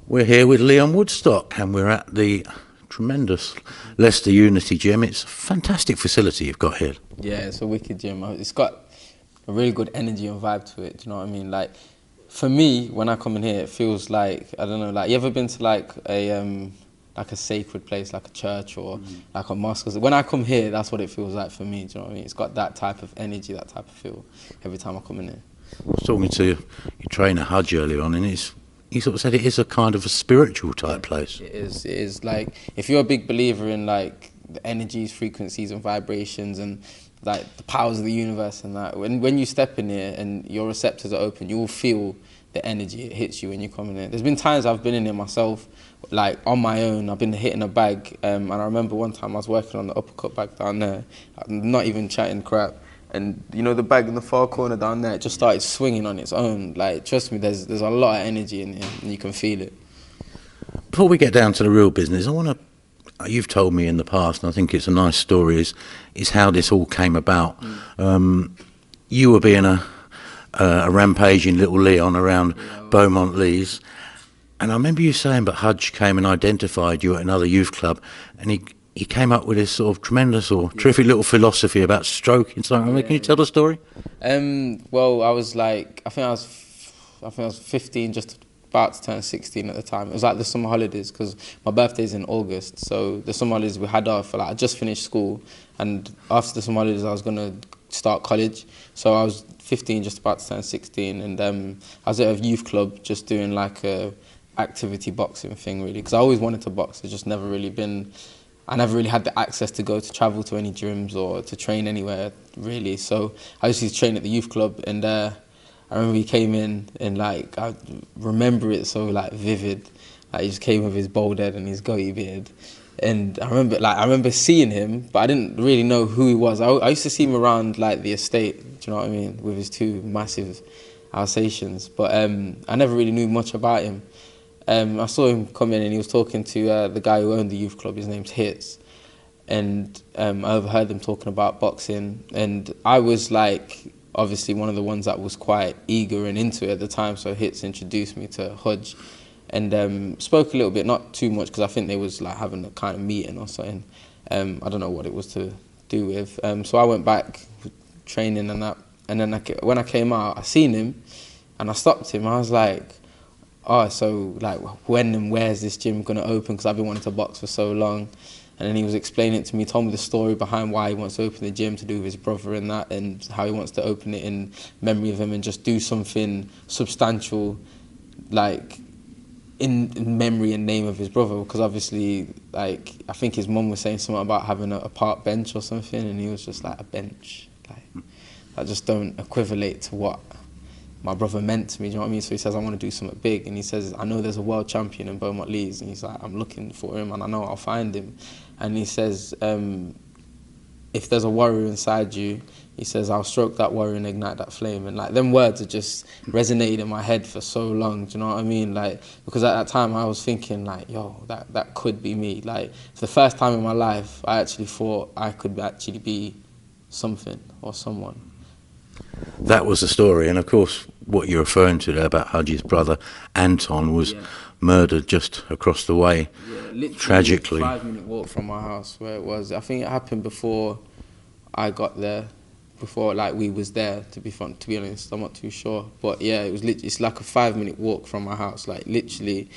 We're here with Lyon Woodstock and we're at the tremendous Leicester Unity Gym. It's a fantastic facility you've got here. Yeah, it's a wicked gym. It's got a really good energy and vibe to it, do you know what I mean? Like, for me, when I come in here, it feels like, I don't know, like, you ever been to like a sacred place, like a church or like a mosque? When I come here, that's what it feels like for me, do you know what I mean? It's got that type of energy, that type of feel every time I come in here. I was talking to your trainer Hudge earlier on, and he sort of said it is a kind of a spiritual type place. It is like, if you're a big believer in like the energies, frequencies and vibrations and like the powers of the universe and that, when you step in here and your receptors are open, you will feel the energy. It hits you when you come in here. There's been times I've been in here myself, like on my own. I've been hitting a bag, and I remember one time I was working on the uppercut bag down there. I'm not even chatting crap. And you know the bag in the far corner down there, it just started swinging on its own. Like, trust me, there's a lot of energy in here, and you can feel it. Before we get down to the real business, you've told me in the past, and I think it's a nice story, is how this all came about. You were being a rampaging little Leon around Beaumont Leeds, and I remember you saying, but Hudge came and identified you at another youth club, and he came up with this sort of tremendous or terrific little philosophy about stroking something. Can you tell the story? Well, I was like, I think I was 15, just about to turn 16 at the time. It was like the summer holidays, because my birthday's in August, so the summer holidays we had off. Like, I just finished school, and after the summer holidays I was gonna start college. So I was 15, just about to turn 16, and I was at a youth club just doing like a activity boxing thing, really, because I always wanted to box. It's just never really been. I never really had the access to go to travel to any gyms or to train anywhere, really. So I used to train at the youth club, and I remember he came in, and like, I remember it so like vivid. Like, he just came with his bald head and his goatee beard. And I remember seeing him, but I didn't really know who he was. I used to see him around like the estate, do you know what I mean, with his two massive Alsatians. But I never really knew much about him. I saw him come in and he was talking to the guy who owned the youth club. His name's Hits. And I overheard them talking about boxing. And I was like, obviously one of the ones that was quite eager and into it at the time. So Hits introduced me to Hudge and spoke a little bit, not too much, because I think they was like having a kind of meeting or something. I don't know what it was to do with. So I went back training and that. And then when I came out, I seen him and I stopped him. I was like, oh, so like, when and where is this gym going to open? Because I've been wanting to box for so long. And then he was explaining it to me, told me the story behind why he wants to open the gym, to do with his brother and that, and how he wants to open it in memory of him and just do something substantial, like in memory and name of his brother. Because obviously, like, I think his mum was saying something about having a park bench or something, and he was just like, a bench. Like, that just don't equivalate to what my brother meant to me, do you know what I mean? So he says, I want to do something big. And he says, I know there's a world champion in Beaumont Leeds. And he's like, I'm looking for him and I know I'll find him. And he says, if there's a warrior inside you, he says, I'll stroke that warrior and ignite that flame. And like, them words have just resonated in my head for so long, do you know what I mean? Like, because at that time I was thinking like, yo, that could be me. Like, for the first time in my life, I actually thought I could actually be something or someone. That was the story, and of course what you're referring to there about Hudge's brother Anton was murdered just across the way, tragically. 5-minute walk from my house where it was. I think it happened before I got there, before like we was there, to be honest. I'm not too sure, but yeah, it was it's like a 5-minute walk from my house, like literally.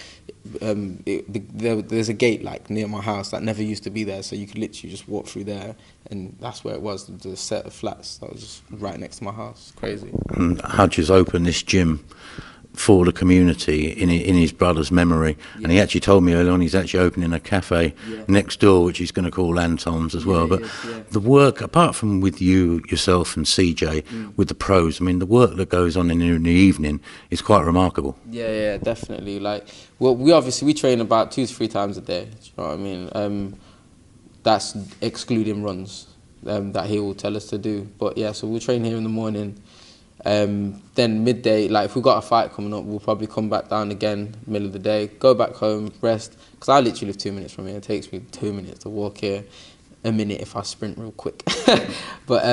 There's a gate like near my house that never used to be there, so you could literally just walk through there, and that's where it was, the set of flats that was just right next to my house. Crazy. And Hudge has opened this gym for the community in his brother's memory, and he actually told me earlier on he's actually opening a cafe next door, which he's going to call Anton's as well. But the work, apart from with yourself and CJ, with the pros, I mean, the work that goes on in the evening is quite remarkable. Yeah, definitely. Like, well, we train about 2 to 3 times a day. Do you know what I mean? That's excluding runs that he will tell us to do. But yeah, so we'll train here in the morning. Then midday, like if we've got a fight coming up, we'll probably come back down again, middle of the day, go back home, rest. Because I literally live 2 minutes from here. It takes me 2 minutes to walk here, a minute if I sprint real quick. But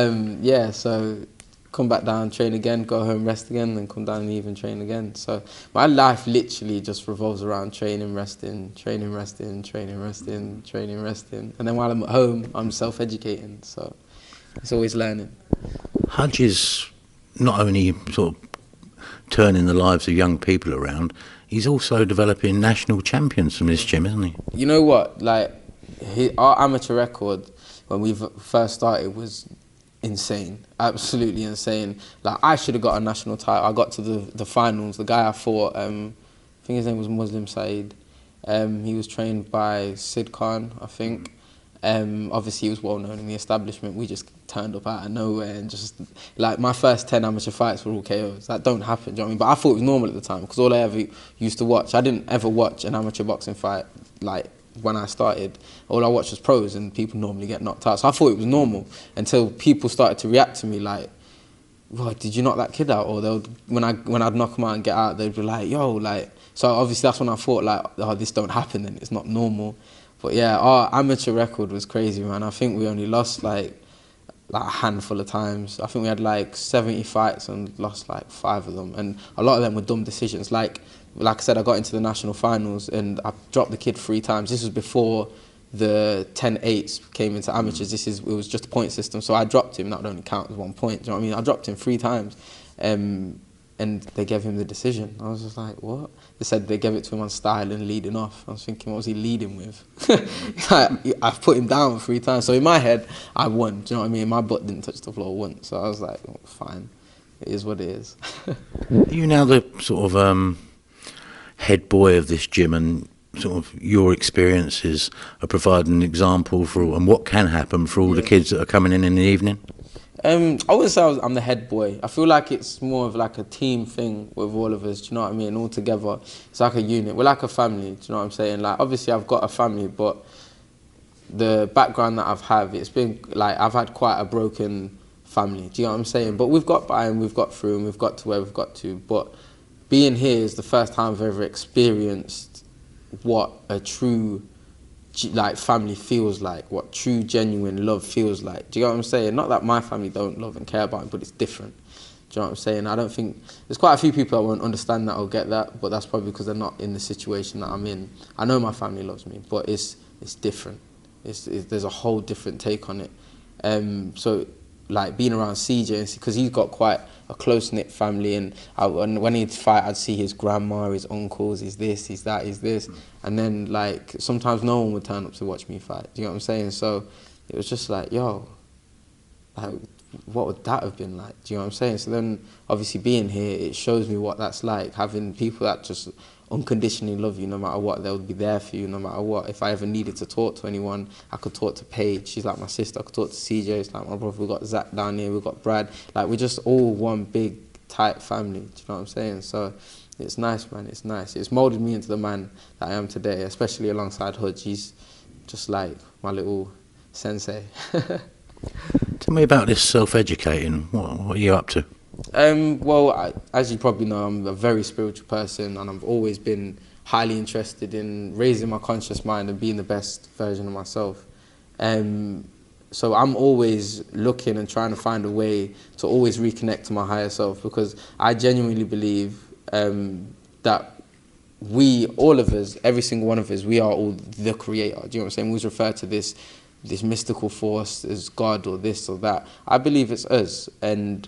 yeah, so come back down, train again, go home, rest again, then come down and even train again. So my life literally just revolves around training, resting, training, resting, training, resting, training, resting. And then while I'm at home, I'm self-educating. So it's always learning. Hajj is not only sort of turning the lives of young people around, he's also developing national champions from this gym, isn't he? You know what? Like, our amateur record when we first started was insane, absolutely insane. Like, I should have got a national title. I got to the finals. The guy I fought, I think his name was Muslim Saeed. He was trained by Sid Khan, I think. Obviously, he was well known in the establishment. We just turned up out of nowhere and just, like, my first 10 amateur fights were all KOs. That don't happen, do you know what I mean? But I thought it was normal at the time because all I ever used to watch, I didn't ever watch an amateur boxing fight, like, when I started. All I watched was pros and people normally get knocked out. So I thought it was normal until people started to react to me like, "What, did you knock that kid out?" Or when I'd knock them out and get out, they'd be like, "Yo," like. So obviously that's when I thought like, "Oh, this don't happen and it's not normal." But yeah, our amateur record was crazy, man. I think we only lost like a handful of times. I think we had like 70 fights and lost like 5 of them, and a lot of them were dumb decisions. Like I said, I got into the national finals and I dropped the kid 3 times. This was before the 10-8s came into amateurs. It was just a point system, so I dropped him. That would only count as 1 point. Do you know what I mean? I dropped him 3 times, and they gave him the decision. I was just like, what? They said they gave it to him on style and leading off. I was thinking, what was he leading with? I've put him down 3 times. So in my head, I won. Do you know what I mean? My butt didn't touch the floor once. So I was like, oh, fine. It is what it is. Are you now the sort of head boy of this gym, and sort of your experiences are providing an example for and what can happen for all the kids that are coming in the evening? I wouldn't say I'm the head boy. I feel like it's more of like a team thing with all of us, do you know what I mean? All together, it's like a unit. We're like a family, do you know what I'm saying? Like, obviously I've got a family, but the background that I've had, it's been like, I've had quite a broken family, do you know what I'm saying? But we've got by and we've got through and we've got to where we've got to. But being here is the first time I've ever experienced what a true like family feels like, what true genuine love feels like. Do you know what I'm saying? Not that my family don't love and care about me, but it's different. Do you know what I'm saying? I don't think there's quite a few people that won't understand that or get that, but that's probably because they're not in the situation that I'm in. I know my family loves me, but it's different. There's a whole different take on it. So like being around CJ, because he's got quite a close-knit family, and when he'd fight, I'd see his grandma, his uncles, his this, his that, his this, and then like sometimes no one would turn up to watch me fight. Do you know what I'm saying? So it was just like, yo, like, what would that have been like? Do you know what I'm saying? So then obviously being here, it shows me what that's like, having people that just unconditionally love you no matter what. They'll be there for you no matter what. If I ever needed to talk to anyone, I could talk to Paige. She's like my sister. I could talk to CJ. It's like my brother. We've got Zach down here. We've got Brad. Like, we're just all one big, tight family. Do you know what I'm saying? So it's nice, man. It's nice. It's moulded me into the man that I am today, especially alongside Hudge. He's just like my little sensei. Tell me about this self-educating. What are you up to? Well, as you probably know, I'm a very spiritual person, and I've always been highly interested in raising my conscious mind and being the best version of myself. So I'm always looking and trying to find a way to always reconnect to my higher self, because I genuinely believe that we, all of us, every single one of us, we are all the creator. Do you know what I'm saying? We always refer to this mystical force as God or this or that. I believe it's us, and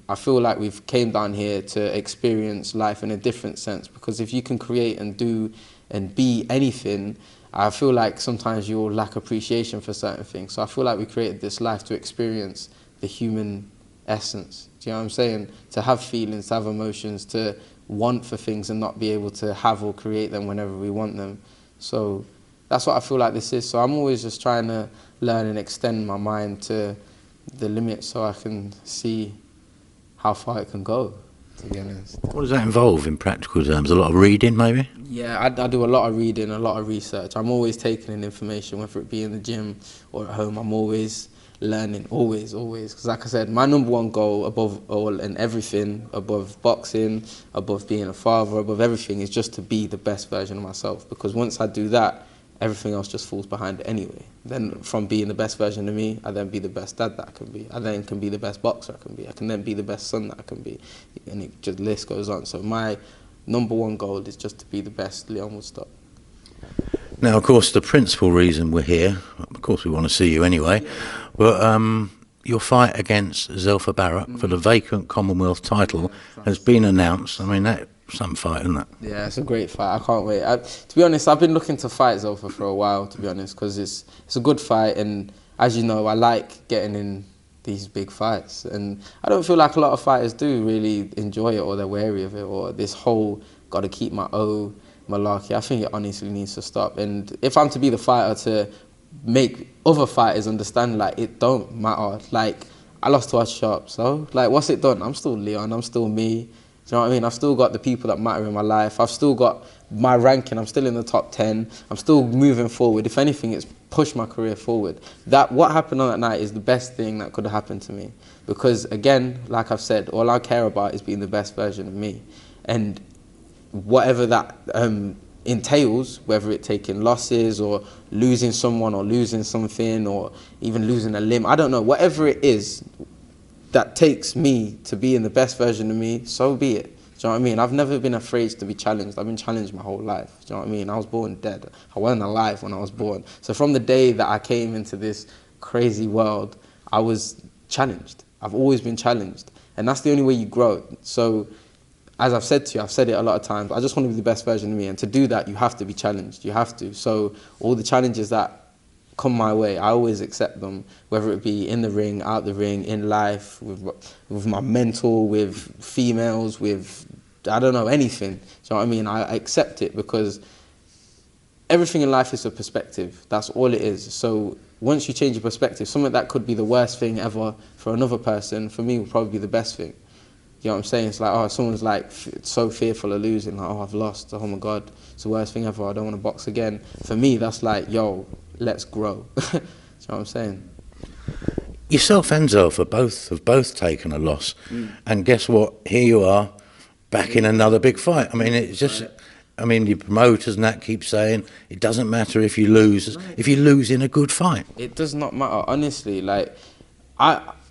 I feel like we've came down here to experience life in a different sense, because if you can create and do and be anything, I feel like sometimes you'll lack appreciation for certain things. So I feel like we created this life to experience the human essence. Do you know what I'm saying? To have feelings, to have emotions, to want for things and not be able to have or create them whenever we want them. So that's what I feel like this is. So I'm always just trying to learn and extend my mind to the limit so I can see how far it can go, to be honest. What does that involve in practical terms? A lot of reading, maybe? Yeah, I do a lot of reading, a lot of research. I'm always taking in information, whether it be in the gym or at home. I'm always learning, always. Because like I said, my number one goal above all and everything, above boxing, above being a father, above everything, is just to be the best version of myself. Because once I do that, everything else just falls behind it anyway. Then from being the best version of me, I then be the best dad that I can be. I then can be the best boxer I can be. I can then be the best son that I can be. And it just, list goes on. So my #1 goal is just to be the best Lyon Woodstock. Now, of course, the principal reason we're here, of course we want to see you anyway, but your fight against Zelfa Barrett for the vacant Commonwealth title has been announced. I mean, that's some fight, isn't it? Yeah, it's a great fight. I can't wait. To be honest, I've been looking to fight Zelfa for a while, to be honest, because it's a good fight, and as you know, I like getting in these big fights, and I don't feel like a lot of fighters do really enjoy it, or they're wary of it, or this whole got to keep my O malarkey. I think it honestly needs to stop. And if I'm to be the fighter to make other fighters understand, like, it don't matter. Like, I lost to Sharp, so like, what's it done? I'm still Leon. I'm still me. Do you know what I mean? I've still got the people that matter in my life. I've still got my ranking. I'm still in the top 10. I'm still moving forward. If anything, it's pushed my career forward. What happened on that night is the best thing that could have happened to me. Because again, like I've said, all I care about is being the best version of me. And whatever that entails, whether it's taking losses or losing someone or losing something or even losing a limb, I don't know, whatever it is that takes me to being the best version of me, so be it. Do you know what I mean? I've never been afraid to be challenged. I've been challenged my whole life. Do you know what I mean? I was born dead. I wasn't alive when I was born. So from the day that I came into this crazy world, I was challenged. I've always been challenged. And that's the only way you grow. So as I've said to you, I've said it a lot of times, I just want to be the best version of me. And to do that, you have to be challenged. You have to. So all the challenges that come my way, I always accept them, whether it be in the ring, out the ring, in life, with my mental, with females, with, I don't know, anything. Do you know what I mean? I accept it because everything in life is a perspective. That's all it is. So once you change your perspective, something that could be the worst thing ever for another person, for me, will probably be the best thing. You know what I'm saying? It's like, oh, someone's like so fearful of losing, like, oh, I've lost, oh my God, it's the worst thing ever, I don't want to box again. For me, that's like, yo, let's grow. Do you know what I'm saying? Yourself and Zelfa have both taken a loss, and guess what? Here you are, back in another big fight. I mean, it's just, I mean, the promoters and that keep saying it doesn't matter if you lose, if you lose in a good fight. It does not matter, honestly. Like,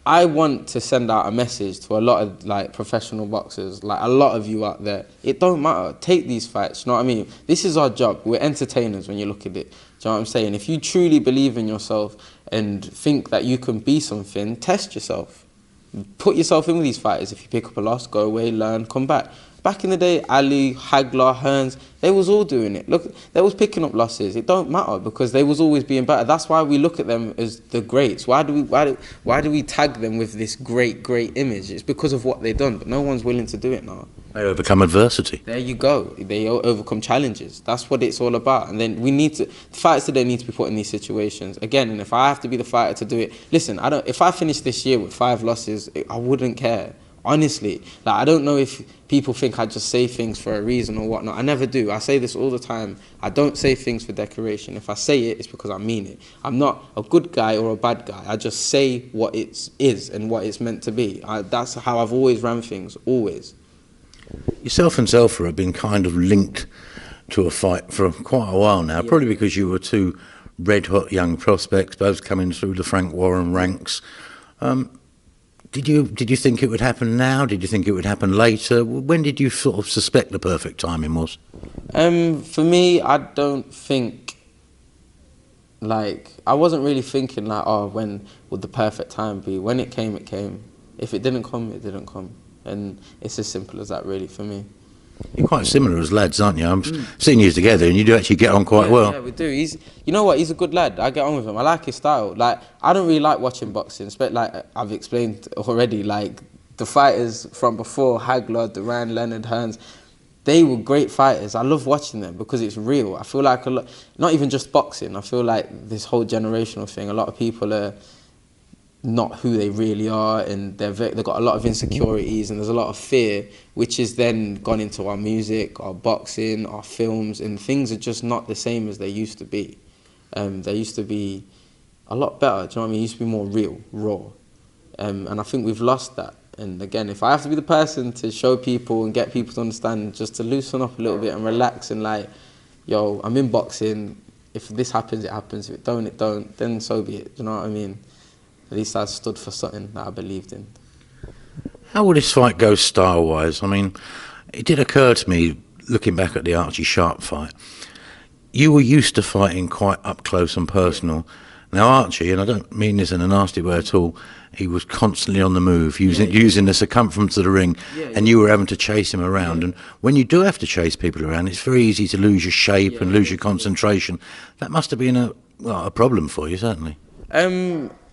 I want to send out a message to a lot of like professional boxers, like a lot of you out there. It don't matter. Take these fights. You know what I mean? This is our job. We're entertainers when you look at it. Do you know what I'm saying? If you truly believe in yourself and think that you can be something, test yourself. Put yourself in with these fighters. If you pick up a loss, go away, learn, come back. Back in the day, Ali, Hagler, Hearns, they was all doing it. Look, they was picking up losses. It don't matter because they was always being better. That's why we look at them as the greats. Why do we tag them with this great image? It's because of what they've done, but no one's willing to do it now. They overcome adversity. There you go. They overcome challenges. That's what it's all about. And then we need to, fighters today need to be put in these situations. Again, and if I have to be the fighter to do it, listen, if I finish this year with 5 losses, I wouldn't care. Honestly, like, I don't know if people think I just say things for a reason or whatnot. I never do. I say this all the time. I don't say things for decoration. If I say it, it's because I mean it. I'm not a good guy or a bad guy. I just say what it is and what it's meant to be. That's how I've always ran things, always. Yourself and Zelfa have been kind of linked to a fight for quite a while now, probably because you were 2 red-hot young prospects, both coming through the Frank Warren ranks. Did you think it would happen now? Did you think it would happen later? When did you sort of suspect the perfect timing was? For me, I don't think, like, I wasn't really thinking like, oh, when would the perfect time be? When it came, it came. If it didn't come, it didn't come. And it's as simple as that, really, for me. You're quite similar as lads, aren't you? I'm seeing you together, and you do actually get on quite well. Yeah, we do. You know what? He's a good lad. I get on with him. I like his style. Like, I don't really like watching boxing, but like I've explained already. Like, the fighters from before, Hagler, Duran, Leonard, Hearns, they were great fighters. I love watching them because it's real. I feel like not even just boxing. I feel like this whole generational thing. A lot of people are not who they really are, and they've got a lot of insecurities, and there's a lot of fear, which is then gone into our music, our boxing, our films, and things are just not the same as they used to be. They used to be a lot better, do you know what I mean? It used to be more real, raw. And I think we've lost that. And again, if I have to be the person to show people and get people to understand, just to loosen up a little bit and relax and like, yo, I'm in boxing, if this happens, it happens. If it don't, it don't. Then so be it. Do you know what I mean? At least I stood for something that I believed in. How will this fight go style-wise? I mean, it did occur to me, looking back at the Archie Sharp fight, you were used to fighting quite up close and personal. Now Archie, and I don't mean this in a nasty way at all, he was constantly on the move, using the circumference of the ring, and you were having to chase him around. And when you do have to chase people around, it's very easy to lose your shape and lose your concentration. That must have been a problem for you, certainly.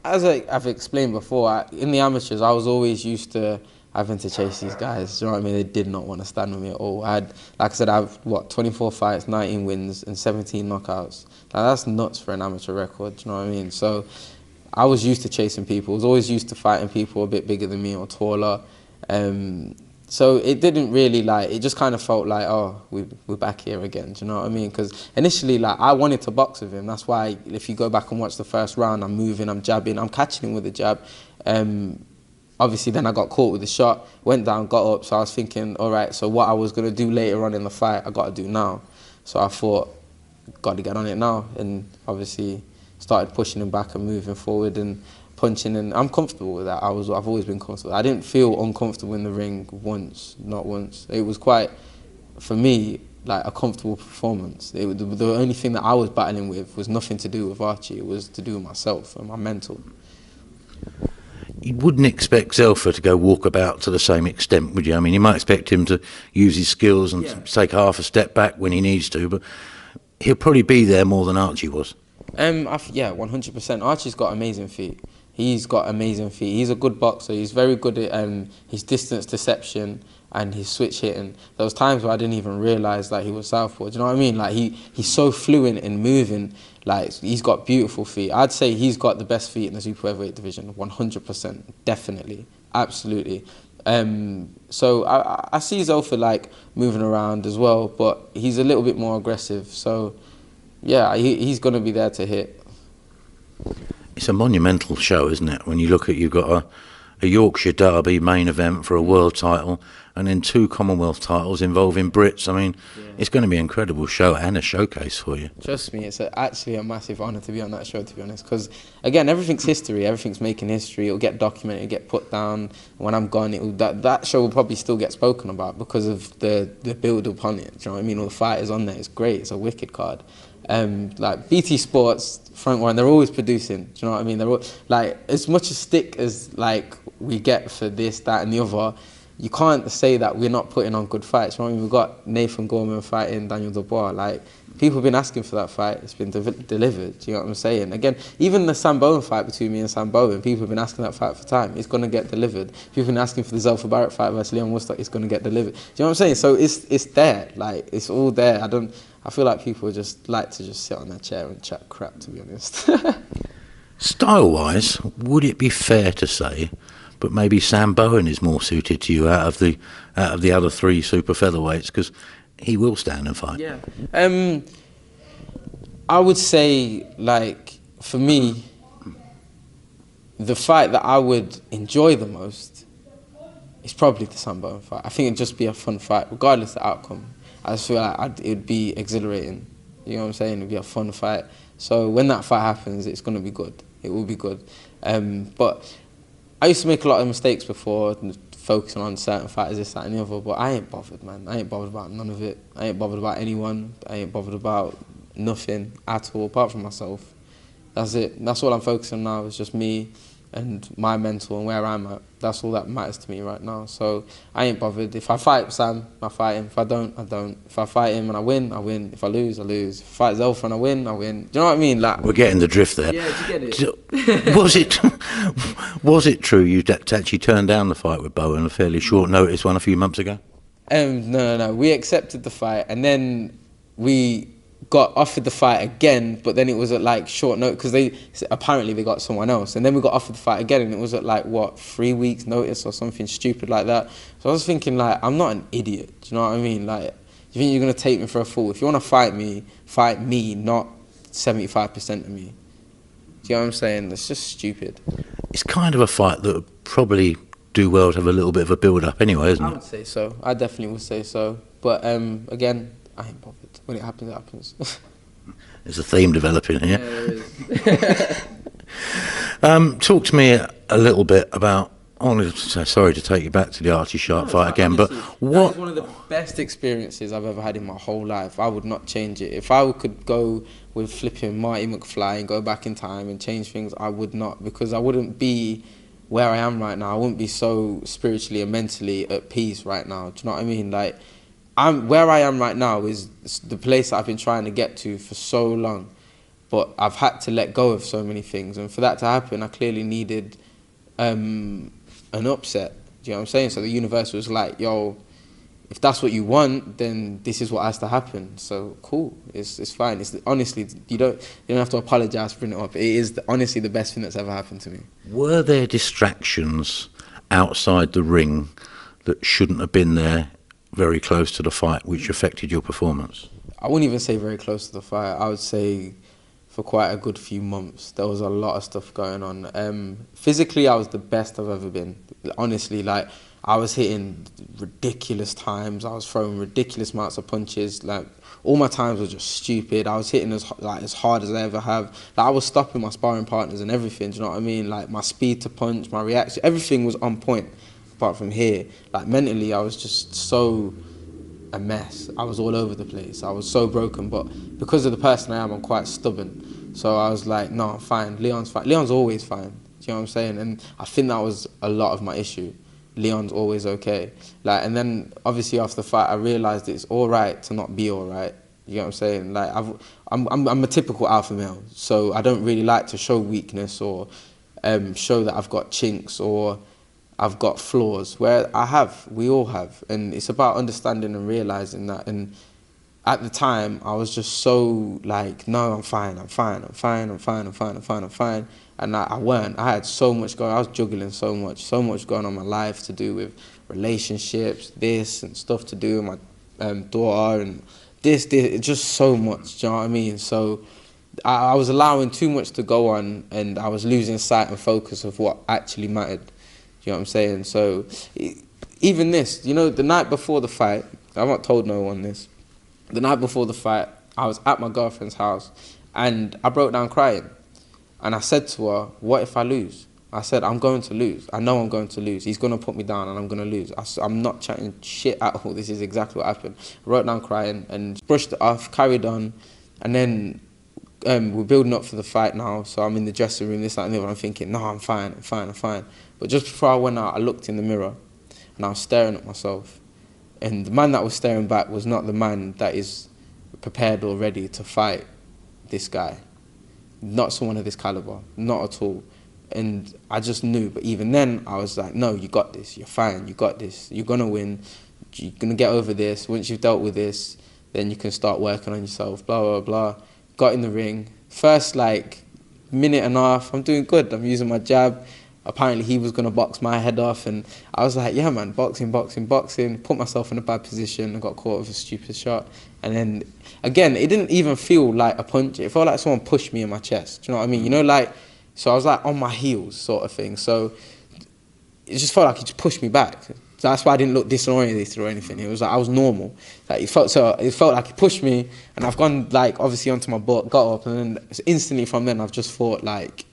As I've explained before, in the amateurs, I was always used to having to chase these guys. Do you know what I mean? They did not want to stand with me at all. I had, like I said, I have 24 fights, 19 wins, and 17 knockouts. Now that's nuts for an amateur record. Do you know what I mean? So I was used to chasing people. I was always used to fighting people a bit bigger than me or taller. So it didn't really, like, it just kind of felt like, oh, we're back here again, do you know what I mean? Because initially, like, I wanted to box with him. That's why, if you go back and watch the first round, I'm moving, I'm jabbing, I'm catching him with a jab. Obviously, then I got caught with the shot, went down, got up, so I was thinking, all right, so what I was going to do later on in the fight, I got to do now. So I thought, got to get on it now, and obviously started pushing him back and moving forward and punching, and I'm comfortable with that. I've always been comfortable. I didn't feel uncomfortable in the ring once, not once. It was quite, for me, like a comfortable performance. The only thing that I was battling with was nothing to do with Archie. It was to do with myself and my mental. You wouldn't expect Zelfa to go walkabout to the same extent, would you? I mean, you might expect him to use his skills and take half a step back when he needs to, but he'll probably be there more than Archie was. Yeah, 100%. Archie's got amazing feet. He's got amazing feet. He's a good boxer. He's very good at his distance deception and his switch hitting. There was times where I didn't even realise that he was southpaw. Do you know what I mean? Like he's so fluent in moving. Like he's got beautiful feet. I'd say he's got the best feet in the super heavyweight division. 100%, definitely, absolutely. So I see Zelfa like moving around as well, but he's a little bit more aggressive. So yeah, he's going to be there to hit. It's a monumental show, isn't it? When you look at, you've got a Yorkshire Derby main event for a world title, and then 2 Commonwealth titles involving Brits. I mean, it's going to be an incredible show and a showcase for you. Trust me, it's actually a massive honour to be on that show, to be honest. Because, again, everything's history. Everything's making history. It'll get documented, it'll get put down. When I'm gone, that show will probably still get spoken about because of the build-up on it. Do you know what I mean? All the fighters on there. It's great. It's a wicked card. Like BT Sports, front one, they're always producing. Do you know what I mean? They're all, like, as much a stick as like we get for this, that, and the other. You can't say that we're not putting on good fights. You know what I mean? We've got Nathan Gorman fighting Daniel Dubois. Like, people have been asking for that fight. It's been delivered. Do you know what I'm saying? Again, even the Sam Bowen fight between me and Sam Bowen, people have been asking that fight for time. It's going to get delivered. People have been asking for the Zelfa Barrett fight versus Lyon Woodstock. It's going to get delivered. Do you know what I'm saying? So it's there. Like, it's all there. I feel like people just like to just sit on their chair and chat crap, to be honest. Style-wise, would it be fair to say, but maybe Sam Bowen is more suited to you out of the other 3 super featherweights, because he will stand and fight? Yeah. I would say, like, for me, the fight that I would enjoy the most is probably the Sam Bowen fight. I think it'd just be a fun fight, regardless of the outcome. I just feel like it would be exhilarating. You know what I'm saying? It'd be a fun fight. So when that fight happens, it's going to be good. It will be good. But I used to make a lot of mistakes before, focusing on certain fighters, this, that, and the other, but I ain't bothered, man. I ain't bothered about none of it. I ain't bothered about anyone. I ain't bothered about nothing at all, apart from myself. That's it. That's all I'm focusing on now. It's just me and my mental and where I'm at. That's all that matters to me right now. So I ain't bothered. If I fight Sam, I fight him. If I don't, I don't. If I fight him and I win, I win. If I lose, I lose. If I fight Zelfa and I win, I win. Do you know what I mean? Like, we're getting the drift there. Yeah, do you get it? Was it true you actually turned down the fight with Bowen, a fairly short notice one a few months ago? No. We accepted the fight, and then we got offered the fight again, but then it was at like short notice because they got someone else, and then we got offered the fight again, and it was at like 3 weeks notice or something stupid like that. So I was thinking, like, I'm not an idiot. Do you know what I mean? Like, you think you're gonna take me for a fool? If you want to fight me, not 75% of me. Do you know what I'm saying? It's just stupid. It's kind of a fight that would probably do well to have a little bit of a build-up anyway, isn't it? I would say so. I definitely would say so. But again, I ain't bothered. When it happens, it happens. There's a theme developing here. there is. Talk to me a little bit about. I wanted to say, sorry to take you back to the Archie Sharp fight again, Honestly, but that what? was one of the best experiences I've ever had in my whole life. I would not change it. If I could go with flipping Marty McFly and go back in time and change things, I would not, because I wouldn't be where I am right now. I wouldn't be so spiritually and mentally at peace right now. Do you know what I mean? Like, where I am right now is the place that I've been trying to get to for so long, but I've had to let go of so many things, and for that to happen, I clearly needed an upset. Do you know what I'm saying? So the universe was like, yo, if that's what you want, then this is what has to happen. So cool, it's fine. It's honestly, you don't have to apologize for bringing it up. It is honestly the best thing that's ever happened to me. Were there distractions outside the ring that shouldn't have been there, very close to the fight, which affected your performance? I wouldn't even say very close to the fight. I would say for quite a good few months there was a lot of stuff going on. Physically, I was the best I've ever been. Honestly, like, I was hitting ridiculous times. I was throwing ridiculous amounts of punches. Like, all my times were just stupid. I was hitting as hard as I ever have. Like, I was stopping my sparring partners and everything. Do you know what I mean? Like, my speed to punch, my reaction, everything was on point. Apart from here, like, mentally, I was just so a mess. I was all over the place. I was so broken. But because of the person I am, I'm quite stubborn. So I was like, no, I'm fine. Leon's fine. Leon's always fine. Do you know what I'm saying? And I think that was a lot of my issue. Leon's always okay. Like, and then obviously after the fight, I realised it's all right to not be all right. You know what I'm saying? Like, I'm a typical alpha male, so I don't really like to show weakness or show that I've got chinks or I've got flaws. Where we all have, and it's about understanding and realising that. And at the time, I was just so like, no, I'm fine. And I weren't. I had so much going on. I was juggling so much going on in my life to do with relationships, this, and stuff to do with my daughter, and this, just so much, do you know what I mean? So I was allowing too much to go on, and I was losing sight and focus of what actually mattered. Do you know what I'm saying? So even this, you know, the night before the fight, I've not told no one this, the night before the fight, I was at my girlfriend's house, and I broke down crying. And I said to her, what if I lose? I said, I'm going to lose. I know I'm going to lose. He's going to put me down and I'm going to lose. I'm not chatting shit at all. This is exactly what happened. I wrote down crying and brushed it off, carried on. And then we're building up for the fight now. So I'm in the dressing room, this, that, and the other. I'm thinking, no, I'm fine. But just before I went out, I looked in the mirror and I was staring at myself. And the man that was staring back was not the man that is prepared or ready to fight this guy. Not someone of this caliber, not at all. And I just knew, but even then I was like, no, you got this, you're fine, you got this, you're gonna win, you're gonna get over this. Once you've dealt with this, then you can start working on yourself, blah, blah, blah. Got in the ring. First, like, minute and a half, I'm doing good, I'm using my jab. Apparently he was gonna box my head off, and I was like, yeah man, boxing, put myself in a bad position, I got caught with a stupid shot. And then, again, it didn't even feel like a punch, it felt like someone pushed me in my chest, do you know what I mean? You know, like, so I was like on my heels sort of thing, so it just felt like he just pushed me back. So that's why I didn't look disoriented or anything. It was like I was normal. Like it felt like he pushed me, and I've gone like obviously onto my butt, got up, and then instantly from then I've just thought like,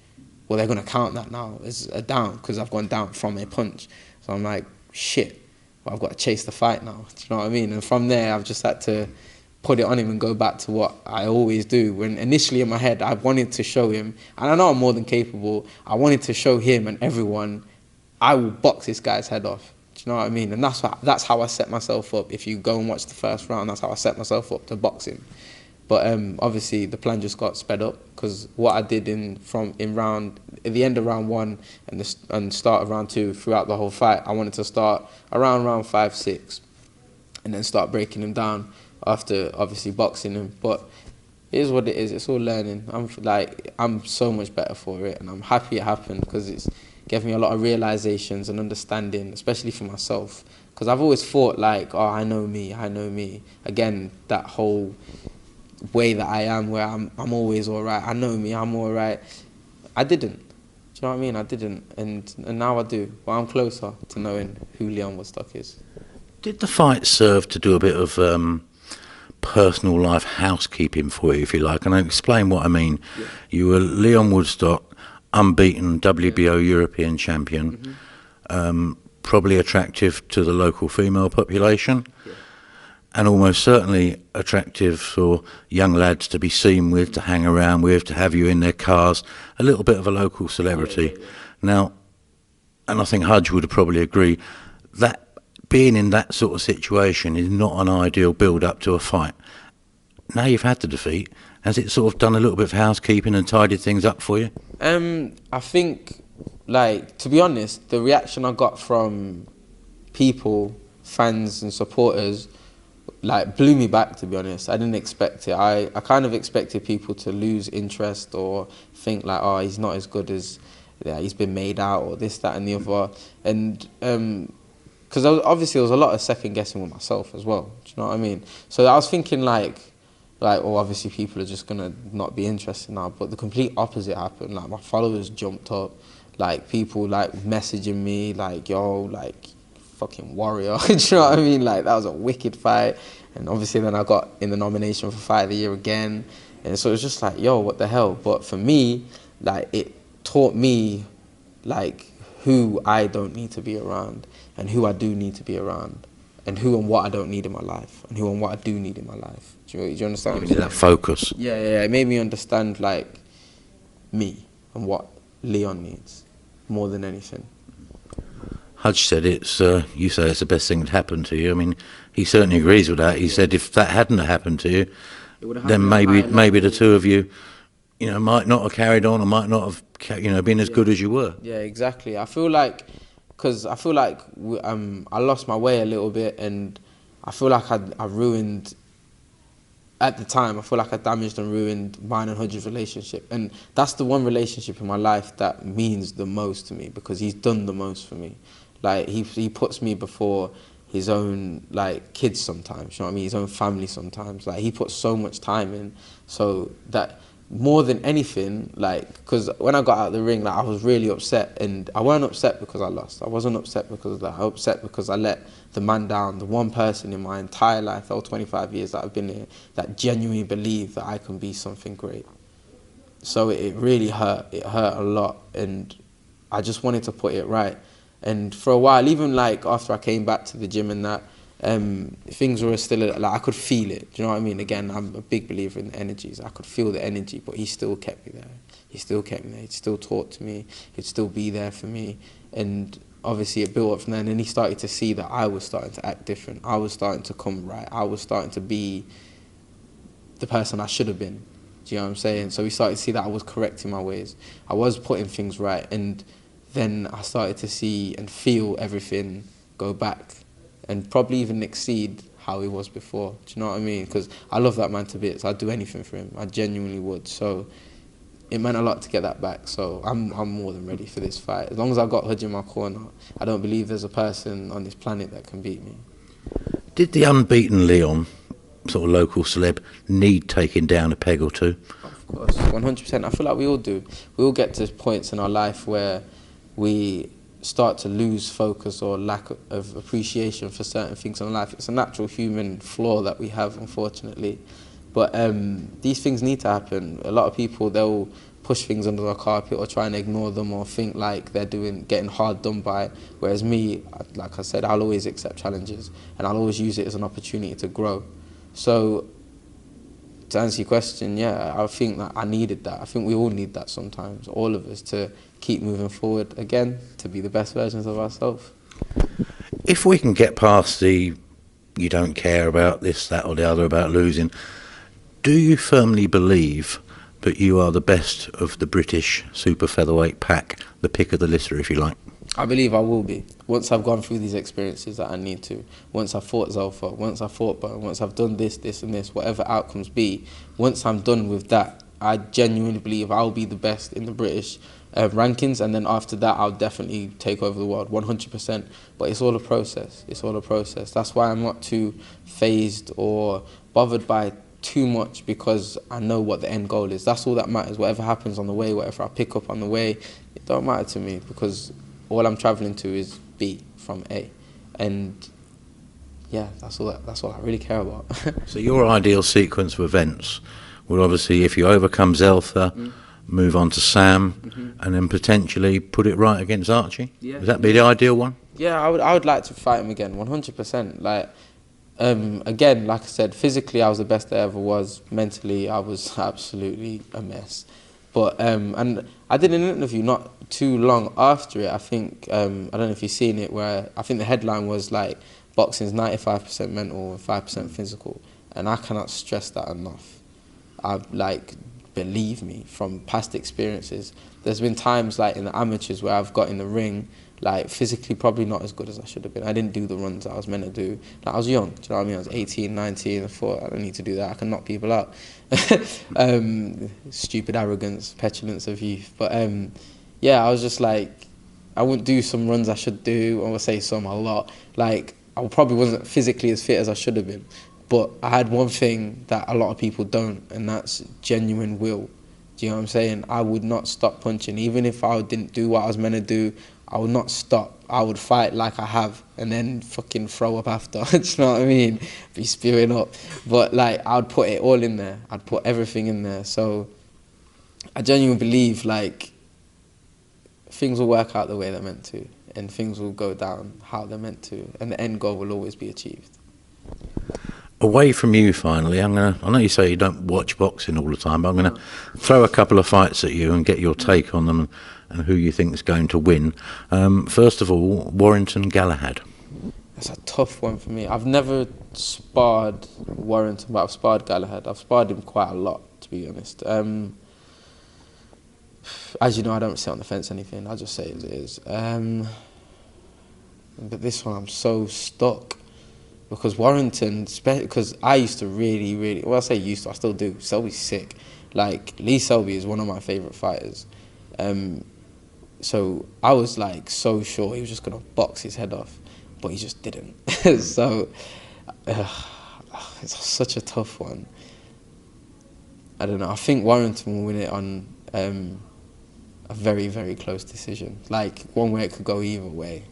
well, they're gonna count that now as a down because I've gone down from a punch. So I'm like, shit, well, I've got to chase the fight now. Do you know what I mean? And from there, I've just had to put it on him and go back to what I always do. When initially in my head, I wanted to show him, and I know I'm more than capable. I wanted to show him and everyone, I will box this guy's head off. Do you know what I mean? And that's how I set myself up. If you go and watch the first round, that's how I set myself up to box him. But obviously the plan just got sped up because what I did at the end of round 1 and start of round 2 throughout the whole fight, I wanted to start around round 5, 6, and then start breaking him down after obviously boxing him. But it is what it is. It's all learning. I'm so much better for it, and I'm happy it happened because it's given me a lot of realizations and understanding, especially for myself. Because I've always thought like, oh, I know me. Again, that whole way that I am, where I'm always all right. I know me. I'm all right. I didn't. Do you know what I mean? I didn't, and now I do. Well, I'm closer to knowing who Lyon Woodstock is. Did the fight serve to do a bit of personal life housekeeping for you, if you like. And I'll explain what I mean. Yeah. You were Lyon Woodstock, unbeaten WBO European champion, probably attractive to the local female population, and almost certainly attractive for young lads to be seen with, to hang around with, to have you in their cars, a little bit of a local celebrity. Now, and I think Hudge would probably agree, that being in that sort of situation is not an ideal build-up to a fight. Now you've had the defeat, has it sort of done a little bit of housekeeping and tidied things up for you? I think, like, to be honest, the reaction I got from people, fans and supporters, like, blew me back, to be honest. I didn't expect it. I kind of expected people to lose interest or think like, oh, he's not as good as, he's been made out, or this, that and the other. And because obviously there was a lot of second guessing with myself as well. Do you know what I mean? So I was thinking like, oh, obviously people are just gonna not be interested now. But the complete opposite happened. Like, my followers jumped up. Like, people like messaging me like, yo, like, fucking warrior. Do you know what I mean? Like, that was a wicked fight. And obviously then I got in the nomination for Fight of the Year again. And so it was just like, yo, what the hell? But for me, like, it taught me like who I don't need to be around, and who I do need to be around, and who and what I don't need in my life, and who and what I do need in my life. Do you understand? Maybe that focus. Yeah. It made me understand, like, me and what Leon needs more than anything. Hudge said it's, you say it's the best thing that happened to you. I mean, he certainly agrees with that. He said if that hadn't happened to you, then maybe the two of you, you know, might not have carried on, or might not have, you know, been as good as you were. Yeah, exactly. I feel like, because I feel like I lost my way a little bit, and I feel like I ruined, at the time, I feel like I damaged and ruined mine and Hudge's relationship. And that's the one relationship in my life that means the most to me, because he's done the most for me. Like, he puts me before his own, like, kids sometimes, you know what I mean? His own family sometimes. Like, he puts so much time in, so that, more than anything, like, because when I got out of the ring, like, I was really upset, and I weren't upset because I lost. I wasn't upset because of that. I was upset because I let the man down, the one person in my entire life, all 25 years that I've been here, that genuinely believed that I can be something great. So it really hurt. It hurt a lot, and I just wanted to put it right. And for a while, even like after I came back to the gym and that, things were still, like, I could feel it. Do you know what I mean? Again, I'm a big believer in the energies. I could feel the energy, but he still kept me there. He still kept me there. He'd still talk to me. He'd still be there for me. And obviously it built up from there. And then he started to see that I was starting to act different. I was starting to come right. I was starting to be the person I should have been. Do you know what I'm saying? So he started to see that I was correcting my ways. I was putting things right. And then I started to see and feel everything go back, and probably even exceed how he was before. Do you know what I mean? Because I love that man to bits. I'd do anything for him. I genuinely would. So it meant a lot to get that back. So I'm more than ready for this fight. As long as I've got Hudge in my corner, I don't believe there's a person on this planet that can beat me. Did the unbeaten Leon, sort of local celeb, need taking down a peg or two? Of course, 100%. I feel like we all do. We all get to points in our life where we start to lose focus or lack of appreciation for certain things in life. It's a natural human flaw that we have, unfortunately. But these things need to happen. A lot of people, they'll push things under the carpet or try and ignore them, or think like they're getting hard done by. Whereas me, like I said, I'll always accept challenges, and I'll always use it as an opportunity to grow. So to answer your question, yeah, I think that I needed that. I think we all need that sometimes, all of us, to keep moving forward again, to be the best versions of ourselves. If we can get past the you don't care about this, that or the other about losing, do you firmly believe that you are the best of the British super featherweight pack, the pick of the litter, if you like? I believe I will be. Once I've gone through these experiences that I need to, once I've fought Zelfa, once I've fought Bone, once I've done this, this and this, whatever outcomes be, once I'm done with that, I genuinely believe I'll be the best in the British rankings, and then after that I'll definitely take over the world, 100%. But it's all a process. It's all a process. That's why I'm not too phased or bothered by too much, because I know what the end goal is. That's all that matters. Whatever happens on the way, whatever I pick up on the way, it don't matter to me, because all I'm travelling to is B from A. And yeah, that's all I really care about. So your ideal sequence of events would obviously, if you overcome Zelfa, move on to Sam, and then potentially put it right against Archie. Yeah, Would that be the ideal one? Yeah, I would like to fight him again, 100%. Like, again, like I said, physically I was the best I ever was. Mentally, I was absolutely a mess. But and I did an interview not too long after it. I think I don't know if you've seen it, where I think the headline was like, boxing's 95% mental and 5% physical, and I cannot stress that enough. Believe me, from past experiences, there's been times like in the amateurs where I've got in the ring, like physically probably not as good as I should have been. I didn't do the runs I was meant to do. Like, I was young, do you know what I mean? I was 18, 19, I thought, I don't need to do that, I can knock people out. Stupid arrogance, petulance of youth. But yeah, I was just like, I wouldn't do some runs I should do, I would say some, a lot. Like, I probably wasn't physically as fit as I should have been. But I had one thing that a lot of people don't, and that's genuine will. Do you know what I'm saying? I would not stop punching. Even if I didn't do what I was meant to do, I would not stop. I would fight like I have, and then fucking throw up after. Do you know what I mean? Be spewing up. But like, I would put it all in there. I'd put everything in there. So I genuinely believe like things will work out the way they're meant to, and things will go down how they're meant to, and the end goal will always be achieved. Away from you, finally, I know you say you don't watch boxing all the time, but I'm going to throw a couple of fights at you and get your take on them and who you think is going to win. First of all, Warrington Galahad. That's a tough one for me. I've never sparred Warrington, but I've sparred Galahad. I've sparred him quite a lot, to be honest. As you know, I don't sit on the fence or anything. I'll just say it as it is. But this one, I'm so stuck. Because Warrington, because I used to really, well, I say used to, I still do. Selby's sick. Like, Lee Selby is one of my favourite fighters. So I was like so sure he was just going to box his head off, but he just didn't. So it's such a tough one. I don't know. I think Warrington will win it on a very, very close decision. Like, one way it could go either way.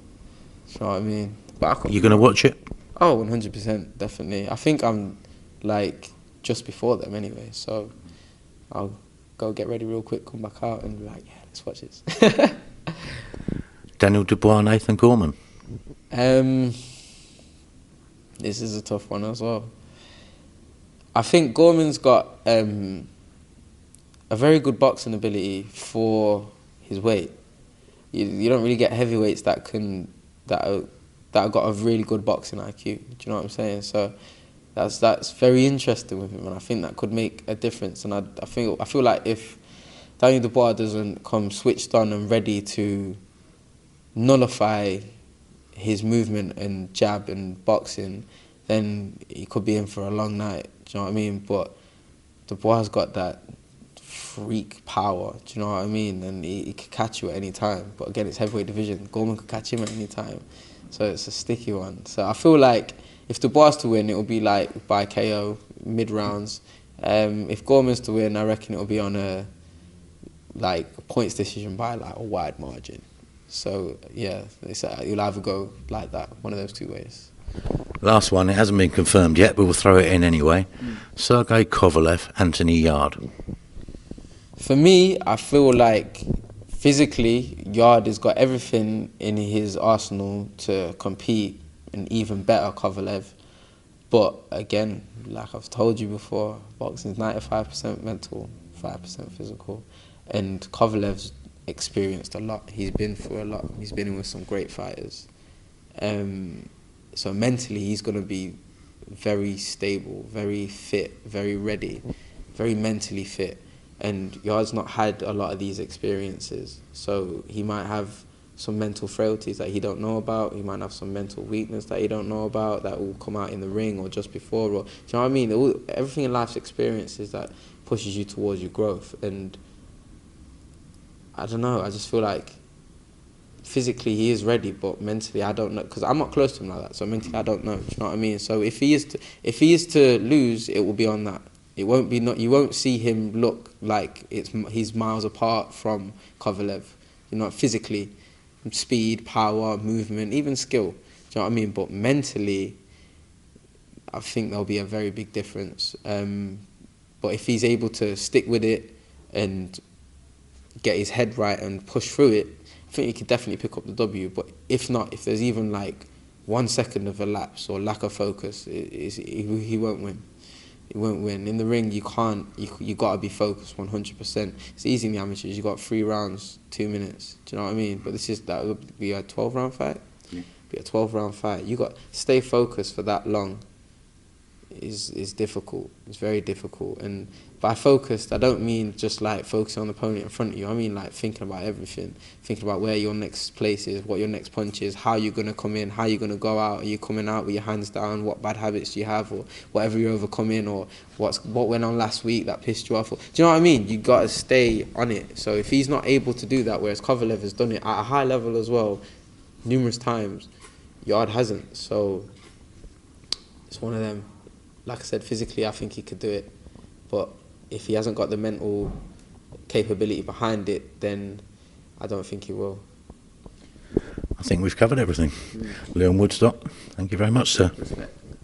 You know what I mean? But You're going to watch it? Oh, 100%, definitely. I think I'm, like, just before them anyway, so I'll go get ready real quick, come back out, and be like, yeah, let's watch this. Daniel Dubois, Nathan Gorman. This is a tough one as well. I think Gorman's got a very good boxing ability for his weight. You don't really get heavyweights that have got a really good boxing IQ. Do you know what I'm saying? So that's very interesting with him, and I think that could make a difference. And I feel like if Daniel Dubois doesn't come switched on and ready to nullify his movement and jab and boxing, then he could be in for a long night. Do you know what I mean? But Dubois has got that freak power. Do you know what I mean? And he could catch you at any time. But again, it's heavyweight division. Gorman could catch him at any time. So it's a sticky one. So I feel like if Dubois to win, it will be like by KO, mid-rounds. If Gorman's to win, I reckon it will be on a points decision by like a wide margin. So yeah, you'll either go like that, one of those two ways. Last one, it hasn't been confirmed yet, but we'll throw it in anyway. Sergey Kovalev, Anthony Yard. For me, I feel like physically, Yard has got everything in his arsenal to compete an even better Kovalev. But again, like I've told you before, boxing is 95% mental, 5% physical. And Kovalev's experienced a lot. He's been through a lot. He's been in with some great fighters. So mentally, he's going to be very stable, very fit, very ready, very mentally fit. And Yard's not had a lot of these experiences, so he might have some mental frailties that he don't know about. He might have some mental weakness that he don't know about that will come out in the ring or just before. Or, do you know what I mean? Everything in life's experiences that pushes you towards your growth. And I don't know. I just feel like physically he is ready, but mentally I don't know, because I'm not close to him like that. So mentally I don't know. Do you know what I mean? So if he is to lose, it will be on that. It won't be you won't see him look like he's miles apart from Kovalev. You know, physically, speed, power, movement, even skill. Do you know what I mean? But mentally, I think there'll be a very big difference. But if he's able to stick with it and get his head right and push through it, I think he could definitely pick up the W. But if not, if there's even like 1 second of a lapse or lack of focus, he won't win. He won't win. In the ring, you can't. You got to be focused 100%. It's easy in the amateurs. You got 3 rounds, 2 minutes. Do you know what I mean? But that would be a 12-round fight. Yeah. Be a 12-round fight. You got to stay focused for that long. Is difficult. It's very difficult. And by focused, I don't mean just like focusing on the opponent in front of you. I mean like thinking about everything, thinking about where your next place is, what your next punch is, how you're gonna come in, how you're gonna go out. Are you coming out with your hands down? What bad habits do you have, or whatever you're overcoming, or what went on last week that pissed you off? Do you know what I mean? You gotta stay on it. So if he's not able to do that, whereas Kovalev has done it at a high level as well, numerous times, Yarde hasn't. So it's one of them. Like I said, physically, I think he could do it. But if he hasn't got the mental capability behind it, then I don't think he will. I think we've covered everything. Lyon Woodstock, thank you very much, sir. Respect.